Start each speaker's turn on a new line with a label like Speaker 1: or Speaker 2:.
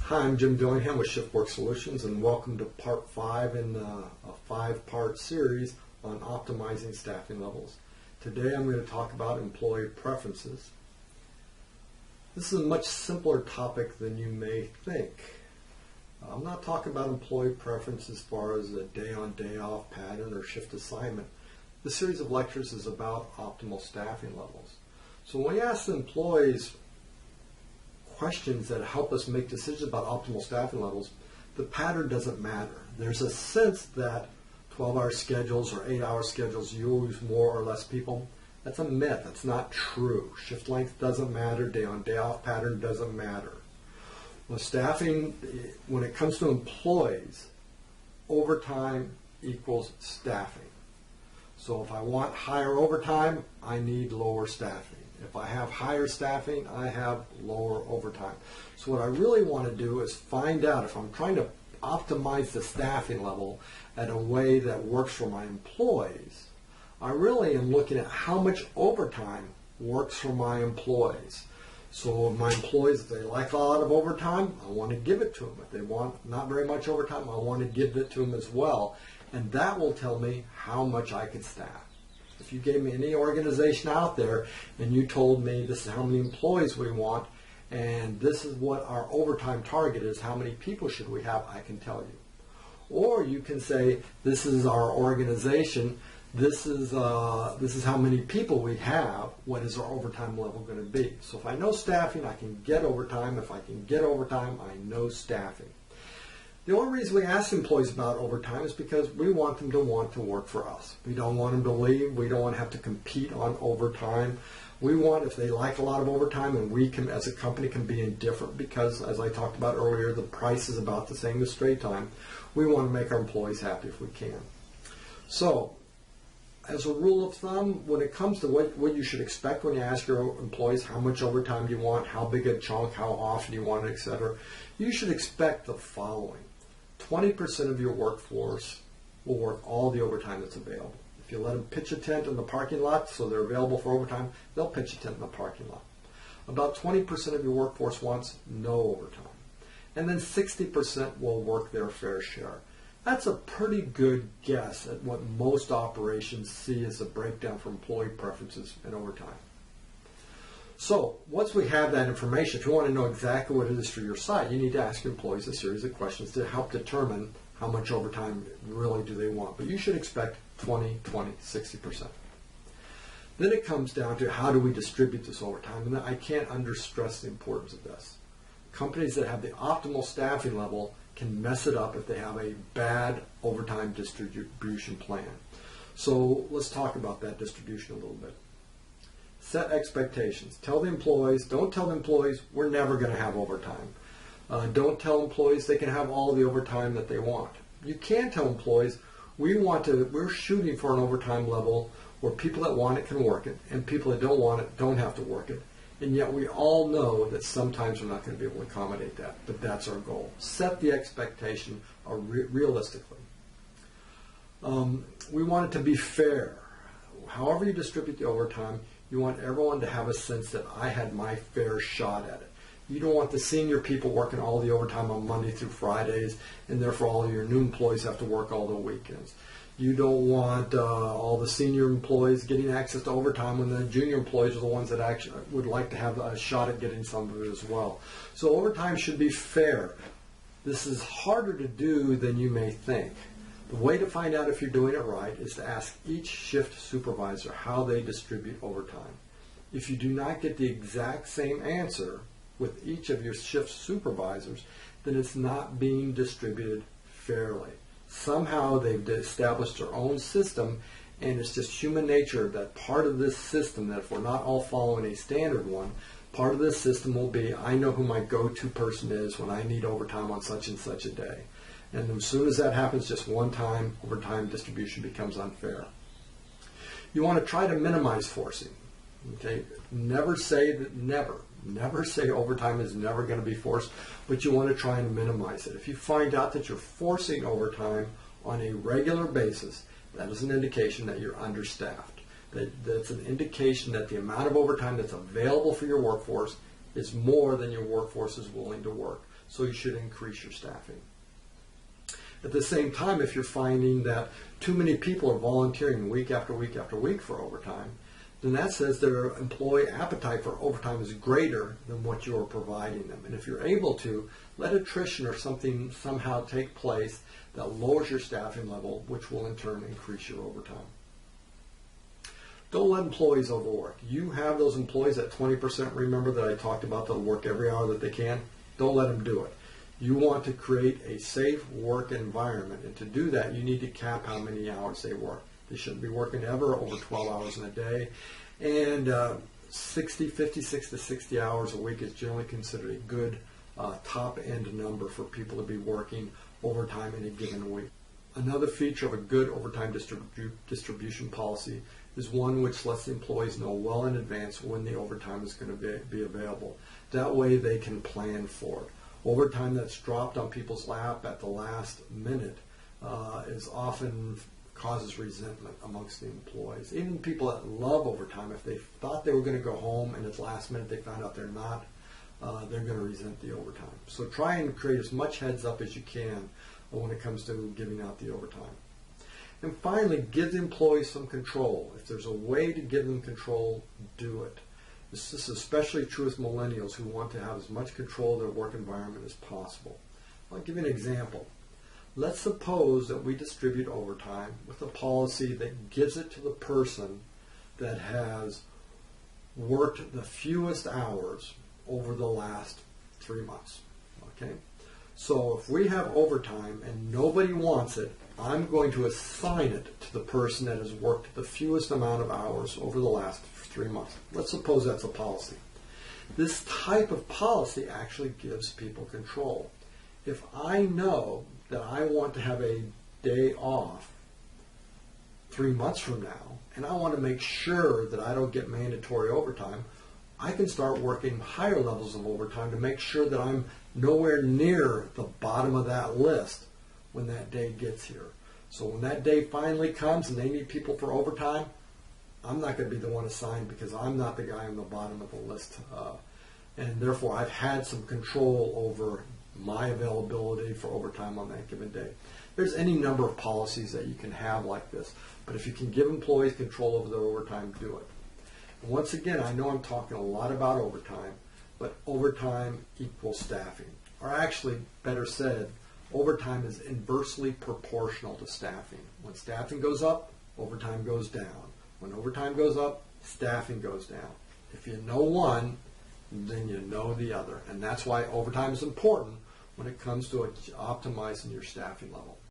Speaker 1: Hi, I'm Jim Dillingham with ShiftWorks Solutions, and welcome to part 5 in a 5-part series on optimizing staffing levels. Today I'm going to talk about employee preferences. This is a much simpler topic than you may think. I'm not talking about employee preference as far as a day-on, day-off pattern or shift assignment. The series of lectures is about optimal staffing levels. So when we ask the employees questions that help us make decisions about optimal staffing levels, the pattern doesn't matter. There's a sense that 12-hour schedules or 8-hour schedules, you lose more or less people. That's a myth. That's not true. Shift length doesn't matter. Day-on, day-off pattern doesn't matter. Well, staffing, when it comes to employees, overtime equals staffing. So if I want higher overtime, I need lower staffing. If I have higher staffing, I have lower overtime. So what I really want to do is find out, if I'm trying to optimize the staffing level in a way that works for my employees, I really am looking at how much overtime works for my employees. So my employees, if they like a lot of overtime, I want to give it to them. If they want not very much overtime, I want to give it to them as well. And that will tell me how much I can staff. If you gave me any organization out there and you told me this is how many employees we want and this is what our overtime target is, how many people should we have, I can tell you. Or you can say this is our organization, this is how many people we have, what is our overtime level going to be. So if I know staffing, I can get overtime. If I can get overtime, I know staffing. The only reason we ask employees about overtime is because we want them to want to work for us. We don't want them to leave. We don't want to have to compete on overtime. We want, if they like a lot of overtime, and we can, as a company, can be indifferent because, as I talked about earlier, the price is about the same as straight time. We want to make our employees happy if we can. So, as a rule of thumb, when it comes to what you should expect when you ask your employees how much overtime do you want, how big a chunk, how often you want it, etc., you should expect the following. 20% of your workforce will work all the overtime that's available. If you let them pitch a tent in the parking lot so they're available for overtime, they'll pitch a tent in the parking lot. About 20% of your workforce wants no overtime. And then 60% will work their fair share. That's a pretty good guess at what most operations see as a breakdown for employee preferences and overtime. So once we have that information, if you want to know exactly what it is for your site, you need to ask your employees a series of questions to help determine how much overtime really do they want. But you should expect 20, 60%. Then it comes down to how do we distribute this overtime, and I can't understress the importance of this. Companies that have the optimal staffing level can mess it up if they have a bad overtime distribution plan. So let's talk about that distribution a little bit. Set expectations. Tell the employees, don't tell the employees we're never going to have overtime. Don't tell employees they can have all the overtime that they want. You can tell employees we're shooting for an overtime level where people that want it can work it and people that don't want it don't have to work it. And yet we all know that sometimes we're not going to be able to accommodate that, but that's our goal. Set the expectation realistically. We want it to be fair. However you distribute the overtime, you want everyone to have a sense that I had my fair shot at it. You don't want the senior people working all the overtime on Monday through Fridays, and therefore all your new employees have to work all the weekends. You don't want all the senior employees getting access to overtime when the junior employees are the ones that actually would like to have a shot at getting some of it as well. So overtime should be fair. This is harder to do than you may think. The way to find out if you're doing it right is to ask each shift supervisor how they distribute overtime. If you do not get the exact same answer with each of your shift supervisors, then it's not being distributed fairly. Somehow they've established their own system, and it's just human nature that part of this system, that if we're not all following a standard one, part of this system will be, I know who my go-to person is when I need overtime on such and such a day. And as soon as that happens just one time, overtime distribution becomes unfair. You want to try to minimize forcing. Okay? Never say overtime is never going to be forced, but you want to try and minimize it. If you find out that you're forcing overtime on a regular basis, that is an indication that you're understaffed. That's an indication that the amount of overtime that's available for your workforce is more than your workforce is willing to work. so you should increase your staffing. At the same time, if you're finding that too many people are volunteering week after week after week for overtime, then that says their employee appetite for overtime is greater than what you're providing them. And if you're able to, let attrition or something somehow take place that lowers your staffing level, which will in turn increase your overtime. Don't let employees overwork. You have those employees at 20%, remember, that I talked about, that'll work every hour that they can. Don't let them do it. You want to create a safe work environment, and to do that, you need to cap how many hours they work. They shouldn't be working ever over 12 hours in a day, and 56 to 60 hours a week is generally considered a good top-end number for people to be working overtime in a given week. Another feature of a good overtime distribution policy is one which lets the employees know well in advance when the overtime is going to be available. That way they can plan for it. Overtime that's dropped on people's lap at the last minute is often causes resentment amongst the employees. Even people that love overtime, if they thought they were going to go home and at the last minute they found out they're not, they're going to resent the overtime. So try and create as much heads up as you can when it comes to giving out the overtime. And finally, give the employees some control. If there's a way to give them control, do it. This is especially true with millennials who want to have as much control of their work environment as possible. I'll give you an example. Let's suppose that we distribute overtime with a policy that gives it to the person that has worked the fewest hours over the last 3 months. Okay? So if we have overtime and nobody wants it, I'm going to assign it to the person that has worked the fewest amount of hours over the last 3 months. Let's suppose that's a policy. This type of policy actually gives people control. If I know that I want to have a day off 3 months from now, and I want to make sure that I don't get mandatory overtime, I can start working higher levels of overtime to make sure that I'm nowhere near the bottom of that list when that day gets here. So when that day finally comes and they need people for overtime, I'm not going to be the one assigned because I'm not the guy on the bottom of the list. And therefore, I've had some control over my availability for overtime on that given day. There's any number of policies that you can have like this, but if you can give employees control over their overtime, do it. And once again, I know I'm talking a lot about overtime, but overtime equals staffing. Or actually, better said, overtime is inversely proportional to staffing. When staffing goes up, overtime goes down. When overtime goes up, staffing goes down. If you know one, then you know the other. And that's why overtime is important when it comes to optimizing your staffing level.